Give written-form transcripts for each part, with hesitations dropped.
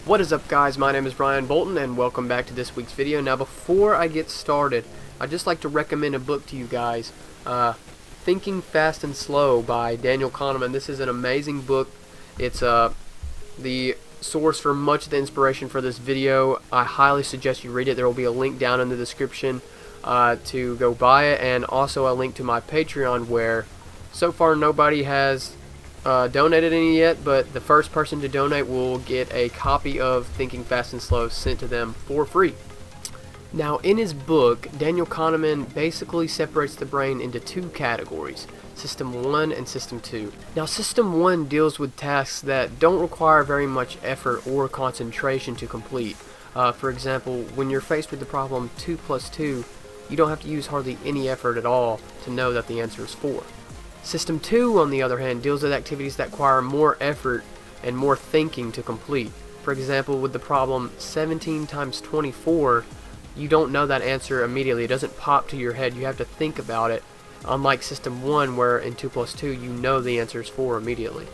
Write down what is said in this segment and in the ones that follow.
What is up, guys? My name is Brian Bolton and welcome back to this week's video. Now before I get started, I'd just like to recommend a book to you guys, Thinking Fast and Slow by Daniel Kahneman. This is an amazing book. It's the source for much of the inspiration for this video. I highly suggest you read it. There will be a link down in the description to go buy it, and also a link to my Patreon, where so far nobody has donated any yet, but the first person to donate will get a copy of Thinking Fast and Slow sent to them for free. Now, in his book, Daniel Kahneman basically separates the brain into two categories, System 1 and System 2. Now, System 1 deals with tasks that don't require very much effort or concentration to complete. For example, when you're faced with the problem 2 plus 2, you don't have to use hardly any effort at all to know that the answer is 4. System 2, on the other hand, deals with activities that require more effort and more thinking to complete. For example, with the problem 17 times 24, you don't know that answer immediately. It doesn't pop to your head. You have to think about it, unlike System 1, where in 2 plus 2, you know the answer is 4 immediately.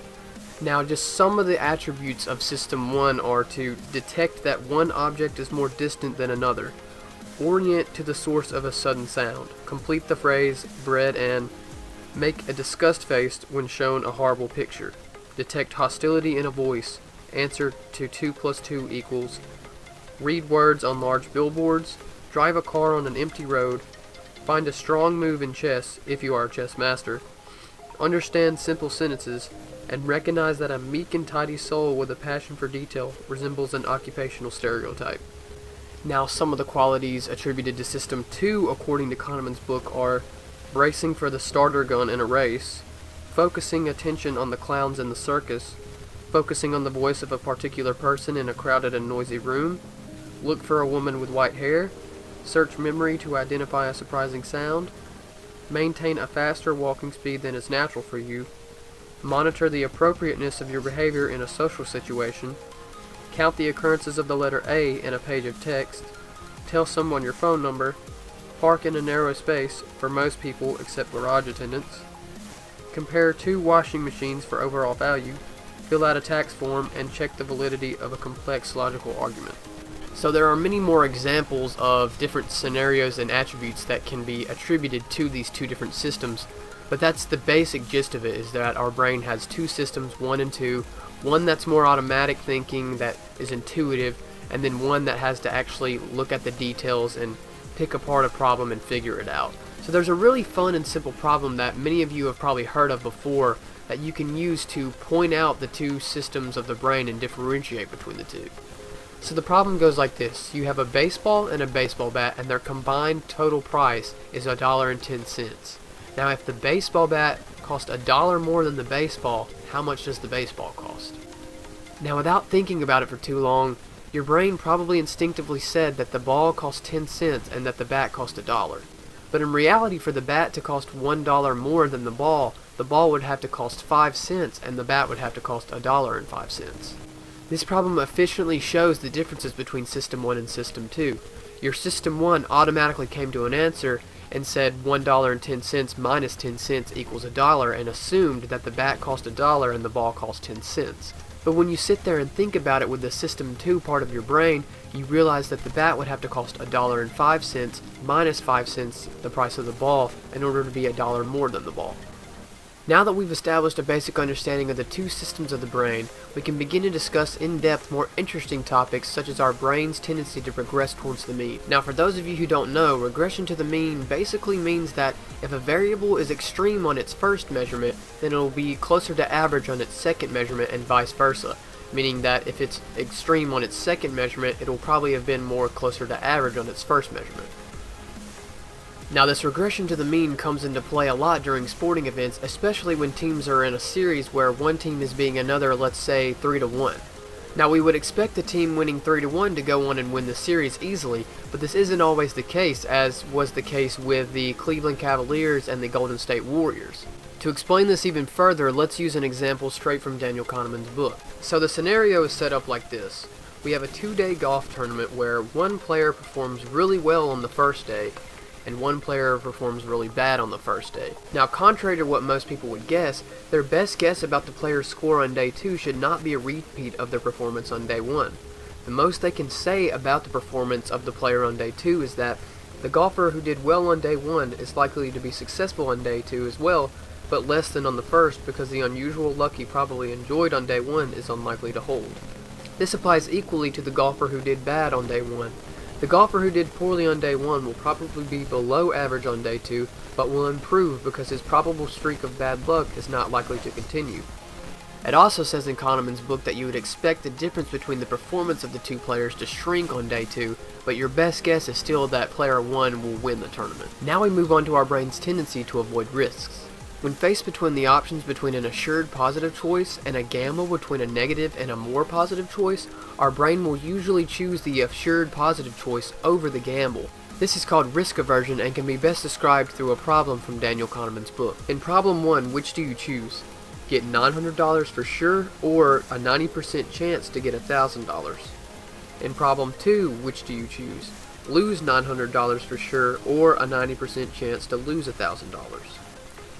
Now, just some of the attributes of System 1 are to detect that one object is more distant than another, orient to the source of a sudden sound, complete the phrase bread and, make a disgust face when shown a horrible picture, detect hostility in a voice, answer to 2 plus 2 equals, read words on large billboards, drive a car on an empty road, find a strong move in chess if you are a chess master, understand simple sentences, and recognize that a meek and tidy soul with a passion for detail resembles an occupational stereotype. Now, some of the qualities attributed to System 2 according to Kahneman's book are bracing for the starter gun in a race, focusing attention on the clowns in the circus, focusing on the voice of a particular person in a crowded and noisy room, look for a woman with white hair, search memory to identify a surprising sound, maintain a faster walking speed than is natural for you, monitor the appropriateness of your behavior in a social situation, count the occurrences of the letter A in a page of text, tell someone your phone number, park in a narrow space for most people except garage attendants, compare two washing machines for overall value, fill out a tax form, and check the validity of a complex logical argument. So there are many more examples of different scenarios and attributes that can be attributed to these two different systems, but that's the basic gist of it, is that our brain has two systems, 1 and 2, one that's more automatic thinking, that is intuitive, and then one that has to actually look at the details and pick apart a problem and figure it out. So there's a really fun and simple problem that many of you have probably heard of before that you can use to point out the two systems of the brain and differentiate between the two. So the problem goes like this. You have a baseball and a baseball bat, and their combined total price is $1.10. Now, if the baseball bat cost $1 more than the baseball, how much does the baseball cost? Now, without thinking about it for too long, your brain probably instinctively said that the ball cost 10 cents and that the bat cost $1. But in reality, for the bat to cost $1 more than the ball would have to cost 5 cents and the bat would have to cost $1.05. This problem efficiently shows the differences between System 1 and System 2. Your System 1 automatically came to an answer and said $1.10 minus 10 cents equals $1 and assumed that the bat cost $1 and the ball cost 10 cents. But when you sit there and think about it with the System 2 part of your brain, you realize that the bat would have to cost $1.05 minus 5 cents the price of the ball in order to be $1 more than the ball. Now that we've established a basic understanding of the two systems of the brain, we can begin to discuss in depth more interesting topics such as our brain's tendency to regress towards the mean. Now, for those of you who don't know, regression to the mean basically means that if a variable is extreme on its first measurement, then it will be closer to average on its second measurement and vice versa, meaning that if it's extreme on its second measurement, it will probably have been more closer to average on its first measurement. Now, this regression to the mean comes into play a lot during sporting events, especially when teams are in a series where one team is beating another, let's say 3-1. Now, we would expect the team winning 3-1 to go on and win the series easily, but this isn't always the case, as was the case with the Cleveland Cavaliers and the Golden State Warriors. To explain this even further, let's use an example straight from Daniel Kahneman's book. So the scenario is set up like this. We have a 2-day golf tournament where one player performs really well on the first day, and one player performs really bad on the first day. Now, contrary to what most people would guess, their best guess about the player's score on day 2 should not be a repeat of their performance on day 1. The most they can say about the performance of the player on day 2 is that the golfer who did well on day 1 is likely to be successful on day 2 as well, but less than on the first because the unusual luck he probably enjoyed on day 1 is unlikely to hold. This applies equally to the golfer who did bad on day 1. The golfer who did poorly on day 1 will probably be below average on day 2, but will improve because his probable streak of bad luck is not likely to continue. It also says in Kahneman's book that you would expect the difference between the performance of the two players to shrink on day 2, but your best guess is still that player 1 will win the tournament. Now we move on to our brain's tendency to avoid risks. When faced between the options between an assured positive choice and a gamble between a negative and a more positive choice, our brain will usually choose the assured positive choice over the gamble. This is called risk-aversion and can be best described through a problem from Daniel Kahneman's book. In problem 1, which do you choose? Get $900 for sure, or a 90% chance to get $1,000. In problem 2, which do you choose? Lose $900 for sure, or a 90% chance to lose $1,000.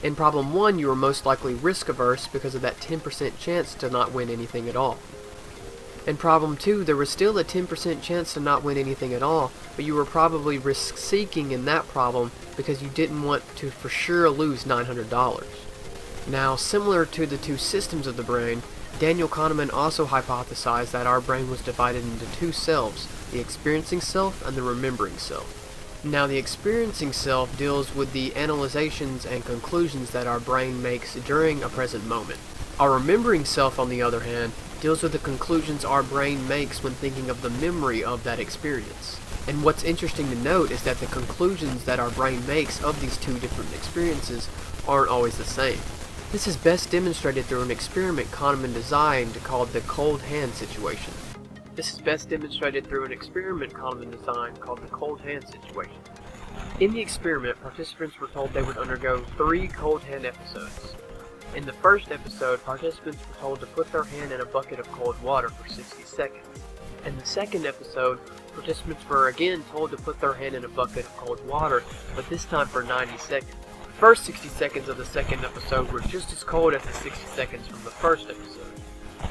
In problem 1, you were most likely risk-averse because of that 10% chance to not win anything at all. In problem 2, there was still a 10% chance to not win anything at all, but you were probably risk-seeking in that problem because you didn't want to for sure lose $900. Now, similar to the two systems of the brain, Daniel Kahneman also hypothesized that our brain was divided into two selves, the experiencing self and the remembering self. Now, the experiencing self deals with the analyzations and conclusions that our brain makes during a present moment. Our remembering self, on the other hand, deals with the conclusions our brain makes when thinking of the memory of that experience. And what's interesting to note is that the conclusions that our brain makes of these two different experiences aren't always the same. This is best demonstrated through an experiment Kahneman designed called the cold hand situation. In the experiment, participants were told they would undergo 3 cold hand episodes. In the first episode, participants were told to put their hand in a bucket of cold water for 60 seconds. In the second episode, participants were again told to put their hand in a bucket of cold water, but this time for 90 seconds. The first 60 seconds of the second episode were just as cold as the 60 seconds from the first episode.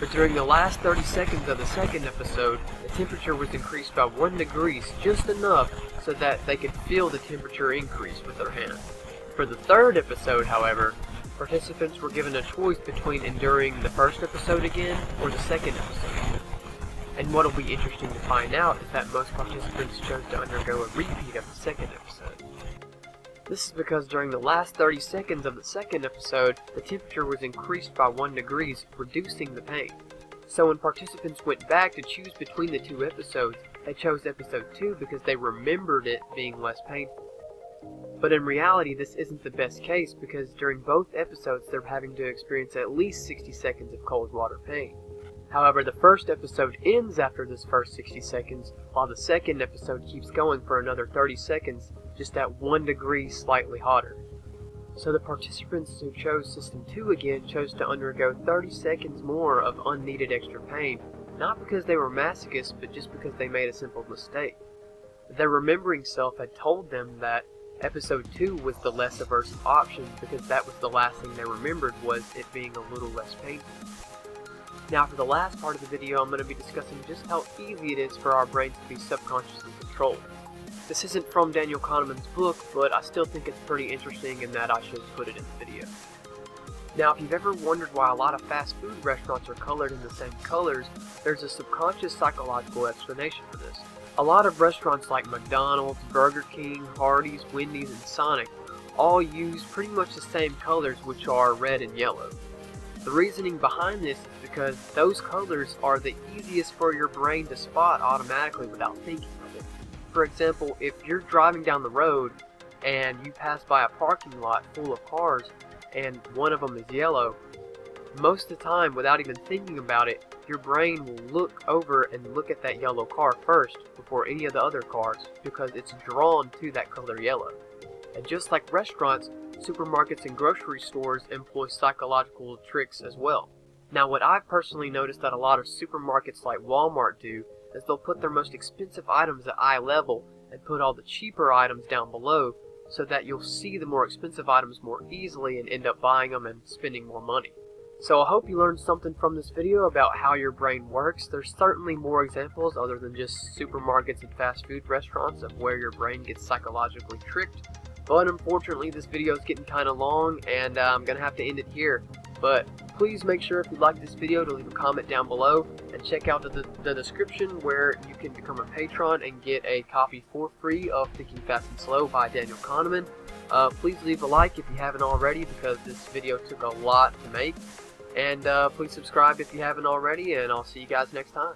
But during the last 30 seconds of the second episode, the temperature was increased by 1 degree, just enough so that they could feel the temperature increase with their hand. For the third episode, however, participants were given a choice between enduring the first episode again or the second episode. And what will be interesting to find out is that most participants chose to undergo a repeat of the second episode. This is because during the last 30 seconds of the second episode, the temperature was increased by 1 degree, reducing the pain. So when participants went back to choose between the two episodes, they chose episode 2 because they remembered it being less painful. But in reality, this isn't the best case because during both episodes they're having to experience at least 60 seconds of cold water pain. However, the first episode ends after this first 60 seconds, while the second episode keeps going for another 30 seconds, just at 1 degree slightly hotter. So the participants who chose System 2 again chose to undergo 30 seconds more of unneeded extra pain, not because they were masochists, but just because they made a simple mistake. Their remembering self had told them that Episode 2 was the less averse option because that was the last thing they remembered was it being a little less painful. Now for the last part of the video, I'm going to be discussing just how easy it is for our brains to be subconsciously controlled. This isn't from Daniel Kahneman's book, but I still think it's pretty interesting and that I should put it in the video. Now if you've ever wondered why a lot of fast food restaurants are colored in the same colors, there's a subconscious psychological explanation for this. A lot of restaurants like McDonald's, Burger King, Hardee's, Wendy's, and Sonic all use pretty much the same colors, which are red and yellow. The reasoning behind this is because those colors are the easiest for your brain to spot automatically without thinking of it. For example, if you're driving down the road and you pass by a parking lot full of cars and one of them is yellow, most of the time, without even thinking about it, your brain will look over and look at that yellow car first before any of the other cars because it's drawn to that color yellow. And just like restaurants, supermarkets and grocery stores employ psychological tricks as well. Now what I've personally noticed that a lot of supermarkets like Walmart do is they'll put their most expensive items at eye level and put all the cheaper items down below so that you'll see the more expensive items more easily and end up buying them and spending more money. So I hope you learned something from this video about how your brain works. There's certainly more examples other than just supermarkets and fast food restaurants of where your brain gets psychologically tricked. But unfortunately this video is getting kind of long and I'm going to have to end it here. But please make sure if you like this video to leave a comment down below and check out the description where you can become a patron and get a copy for free of Thinking Fast and Slow by Daniel Kahneman. Please leave a like if you haven't already because this video took a lot to make. And please subscribe if you haven't already, and I'll see you guys next time.